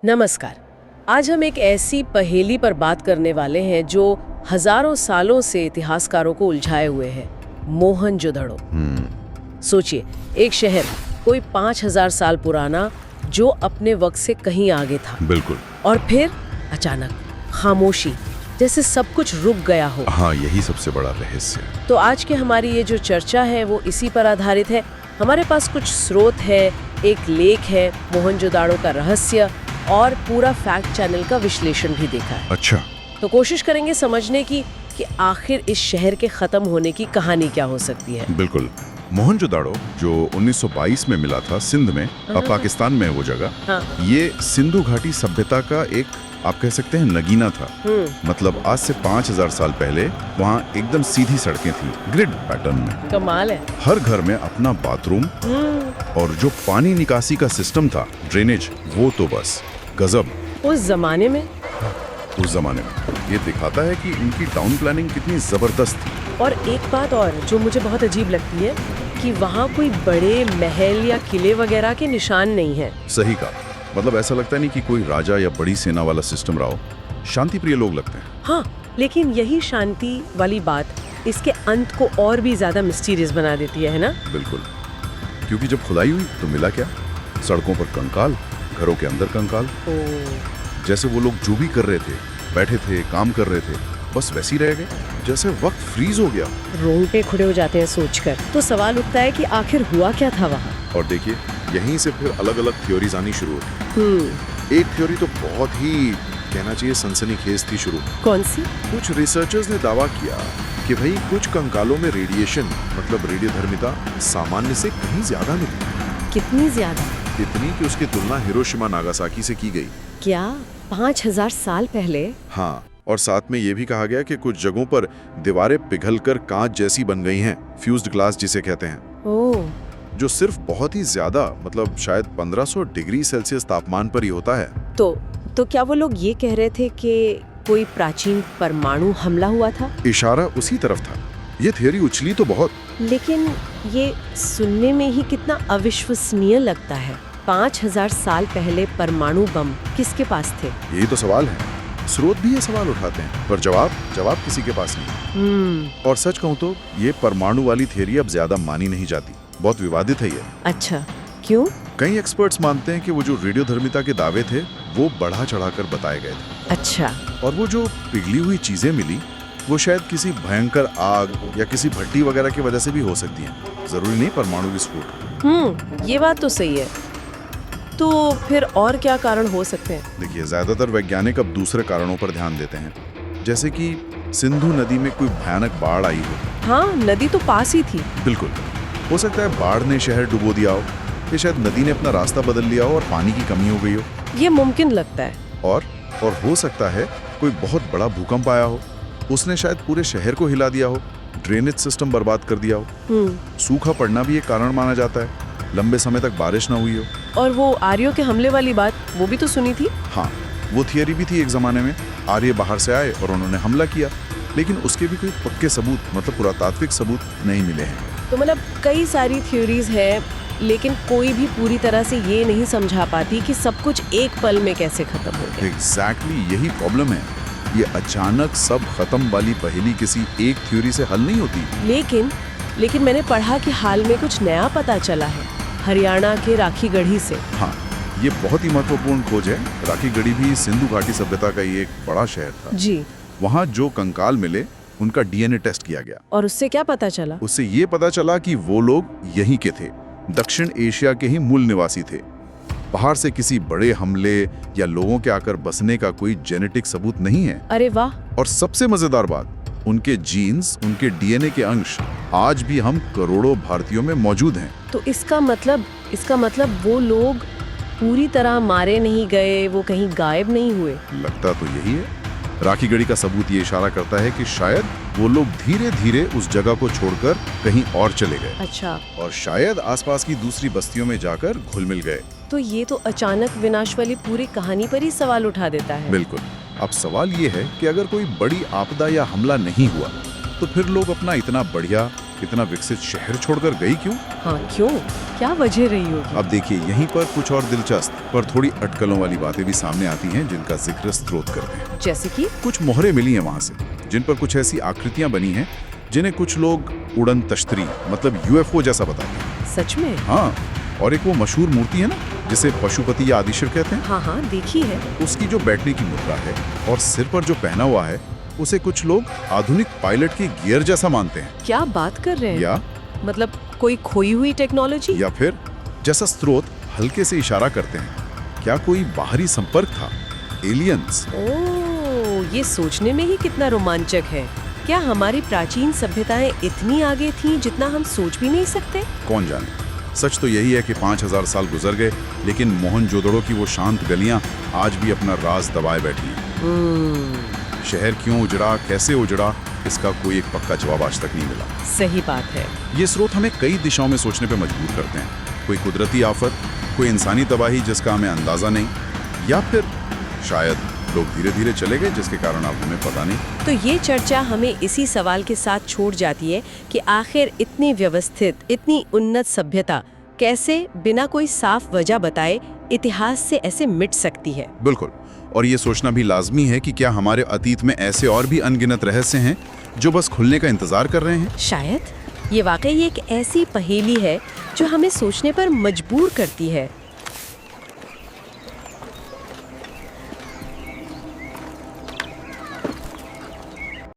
नमस्कार। आज हम एक ऐसी पहेली पर बात करने वाले हैं जो हजारों सालों से इतिहासकारों को उलझाए हुए है। मोहनजोदड़ो। सोचिए, एक शहर कोई 5000 साल पुराना जो अपने वक्त से कहीं आगे था। बिल्कुल। और फिर अचानक खामोशी, जैसे सब कुछ रुक गया हो। हाँ, यही सबसे बड़ा रहस्य। तो आज की हमारी ये जो चर्चा है वो इसी पर आधारित है। हमारे पास कुछ स्रोत है, एक लेख है, मोहनजोदड़ो का रहस्य और पूरा फैक्ट चैनल का विश्लेषण भी देखा है। अच्छा। तो कोशिश करेंगे समझने की कि आखिर इस शहर के खत्म होने की कहानी क्या हो सकती है। बिल्कुल। मोहनजोदड़ो जो 1922 में मिला था सिंध में, अब पाकिस्तान में है वो जगह। हाँ। ये सिंधु घाटी सभ्यता का एक, आप कह सकते हैं, नगीना था। मतलब आज से 5000 साल पहले वहाँ एकदम सीधी सड़कें थी, ग्रिड पैटर्न में। कमाल है। हर घर में अपना बाथरूम और जो पानी निकासी का सिस्टम था, ड्रेनेज, वो तो बस गजब। उस जमाने में ये दिखाता है कि इनकी टाउन प्लानिंग कितनी जबरदस्त थी। और एक बात और जो मुझे बहुत अजीब लगती है कि वहाँ कोई बड़े महल या किले वगैरह के निशान नहीं है। सही कहा। मतलब ऐसा लगता नहीं कि कोई राजा या बड़ी सेना वाला सिस्टम रहा हो। शांति प्रिय लोग लगते हैं। हाँ, लेकिन यही शांति वाली बात इसके अंत को और भी ज्यादा मिस्टीरियस बना देती है ना? बिल्कुल। क्योंकि जब खुदाई हुई तो मिला क्या? सड़कों पर कंकाल, घरों के अंदर कंकाल। जैसे वो लोग जो भी कर रहे थे, बैठे थे, काम कर रहे थे, बस वैसे ही रह गए, जैसे वक्त फ्रीज हो गया। रोंगटे खड़े हो जाते हैं सोचकर। तो सवाल उठता है कि आखिर हुआ क्या था वहाँ? और देखिए, यहीं से फिर अलग अलग थ्योरीज आनी शुरू होती। एक थ्योरी तो बहुत ही, कहना चाहिए, सनसनीखेज थी शुरू। कौन सी? कुछ रिसर्चर्स ने दावा किया कि भाई कुछ कंकालों में रेडिएशन, मतलब रेडियोधर्मिता, सामान्य से कहीं ज्यादा मिली। कितनी ज्यादा? इतनी कि उसकी तुलना हिरोशिमा नागासाकी से की गई। क्या 5000 साल पहले? हाँ, और साथ में ये भी कहा गया कि कुछ जगहों पर दीवारें पिघलकर कांच जैसी बन गई हैं, फ्यूज्ड ग्लास जिसे कहते हैं। ओह, जो सिर्फ बहुत ही ज्यादा, मतलब शायद 1500 डिग्री सेल्सियस तापमान पर ही होता है। तो क्या वो लोग ये कह रहे थे कि कोई प्राचीन परमाणु हमला हुआ था? इशारा उसी तरफ था। ये थियरी उछली तो बहुत, लेकिन ये सुनने में ही कितना अविश्वसनीय लगता है। 5000 साल पहले परमाणु बम किसके पास थे? यही तो सवाल है। स्रोत भी ये सवाल उठाते हैं, पर जवाब किसी के पास नहीं। और सच कहूँ तो ये परमाणु वाली थियरी अब ज्यादा मानी नहीं जाती, बहुत विवादित है ये। अच्छा, क्यों? कई एक्सपर्ट्स मानते हैं कि वो जो रेडियोधर्मिता के दावे थे वो बढ़ा चढ़ाकर बताए गए थे। अच्छा। और वो जो पिघली हुई चीजें मिली वो शायद किसी भयंकर आग या किसी भट्टी वगैरह की वजह से भी हो सकती हैं। जरूरी नहीं परमाणु विस्फोट। ये बात तो सही है। तो फिर और क्या कारण हो सकते हैं? देखिए, ज्यादातर वैज्ञानिक अब दूसरे कारणों पर ध्यान देते हैं, जैसे कि सिंधु नदी में कोई भयानक बाढ़ आई हो। हाँ, नदी तो पास ही थी। बिल्कुल। हो सकता है बाढ़ ने शहर डुबो दिया हो, या शायद नदी ने अपना रास्ता बदल लिया हो और पानी की कमी हो गई हो। ये मुमकिन लगता है। और हो सकता है कोई बहुत बड़ा भूकंप आया हो, उसने शायद पूरे शहर को हिला दिया हो, ड्रेनेज सिस्टम बर्बाद कर दिया हो। सूखा पड़ना भी एक कारण माना जाता है, लंबे समय तक बारिश ना हुई हो। और वो आर्यों के हमले वाली बात, वो भी तो सुनी थी। हाँ, वो थियरी भी थी एक जमाने में। आर्य बाहर से आए और उन्होंने हमला किया, लेकिन उसके भी कोई पक्के सबूत, मतलब पुरातात्विक सबूत नहीं मिले हैं। तो मतलब कई सारी थ्योरीज है, लेकिन कोई भी पूरी तरह से ये नहीं समझा पाती कि सब कुछ एक पल में कैसे खत्म हो गया। एग्जैक्टली, यही प्रॉब्लम है। ये अचानक सब खत्म वाली पहेली किसी एक थ्योरी से हल नहीं होती। लेकिन मैंने पढ़ा कि हाल में कुछ नया पता चला है, हरियाणा के राखीगढ़ी से। हाँ, ये बहुत ही महत्वपूर्ण खोज है। राखीगढ़ी भी सिंधु घाटी सभ्यता का ही एक बड़ा शहर था जी। वहाँ जो कंकाल मिले उनका डीएनए टेस्ट किया गया। और उससे क्या पता चला? उससे ये पता चला कि वो लोग यहीं के थे, दक्षिण एशिया के ही मूल निवासी थे। बाहर से किसी बड़े हमले या लोगों के आकर बसने का कोई जेनेटिक सबूत नहीं है। अरे वाह। और सबसे मजेदार बात, उनके जीन्स, उनके डीएनए के अंश आज भी हम करोड़ों भारतीयों में मौजूद हैं। तो इसका मतलब वो लोग पूरी तरह मारे नहीं गए, वो कहीं गायब नहीं हुए। लगता तो यही है। राखीगढ़ी का सबूत ये इशारा करता है कि शायद वो लोग धीरे धीरे उस जगह को छोड़कर कहीं और चले गए। अच्छा। और शायद आसपास की दूसरी बस्तियों में जाकर घुल मिल गए। तो ये तो अचानक विनाश वाली पूरी कहानी पर ही सवाल उठा देता है। बिल्कुल। अब सवाल ये है कि अगर कोई बड़ी आपदा या हमला नहीं हुआ तो फिर लोग अपना इतना बढ़िया, इतना विकसित शहर छोड़कर गई क्यों? हाँ क्यों, क्या वजह रही होगी? अब देखिए, यहीं पर कुछ और दिलचस्प पर थोड़ी अटकलों वाली बातें भी सामने आती हैं जिनका जिक्र स्रोत करते हैं। जैसे कि कुछ मोहरें मिली हैं वहां से, जिन पर कुछ ऐसी आकृतियां बनी हैं जिन्हें कुछ लोग उड़न तश्तरी मतलब यूएफओ जैसा बताते हैं। सच में? हाँ, और एक वो मशहूर मूर्ति है ना जिसे पशुपति या आदिशर कहते हैं, हाँ हाँ देखी है। उसकी जो बैठने की मुद्रा है और सिर पर जो पहना हुआ है उसे कुछ लोग आधुनिक पायलट की गियर जैसा मानते हैं। क्या बात कर रहे हैं? या मतलब कोई खोई हुई टेक्नोलॉजी? या फिर जैसा स्रोत हल्के से इशारा करते हैं, क्या कोई बाहरी संपर्क था, एलियंस? ओह, ये सोचने में ही कितना रोमांचक है। क्या हमारी प्राचीन सभ्यताएं इतनी आगे थीं जितना हम सोच भी नहीं सकते? कौन जाने। सच तो यही है कि 5000 साल गुजर गए, लेकिन मोहनजोदड़ो की वो शांत गलियां आज भी अपना राज दबाए बैठी हैं। शहर क्यों उजड़ा, कैसे उजड़ा, इसका कोई एक पक्का जवाब आज तक नहीं मिला। सही बात है। ये स्रोत हमें कई दिशाओं में सोचने पर मजबूर करते हैं। कोई कुदरती आफत, कोई इंसानी तबाही जिसका हमें अंदाजा नहीं, या फिर शायद लोग धीरे धीरे चले गए जिसके कारण अब हमें पता नहीं। तो ये चर्चा हमें इसी सवाल के साथ छोड़ जाती है कि आखिर इतनी व्यवस्थित, इतनी उन्नत सभ्यता कैसे बिना कोई साफ वजह बताए इतिहास से ऐसे मिट सकती है। बिल्कुल, और ये सोचना भी लाजमी है कि क्या हमारे अतीत में ऐसे और भी अनगिनत रहस्य हैं जो बस खुलने का इंतजार कर रहे हैं। शायद ये वाकई एक ऐसी पहेली है जो हमें सोचने पर मजबूर करती है।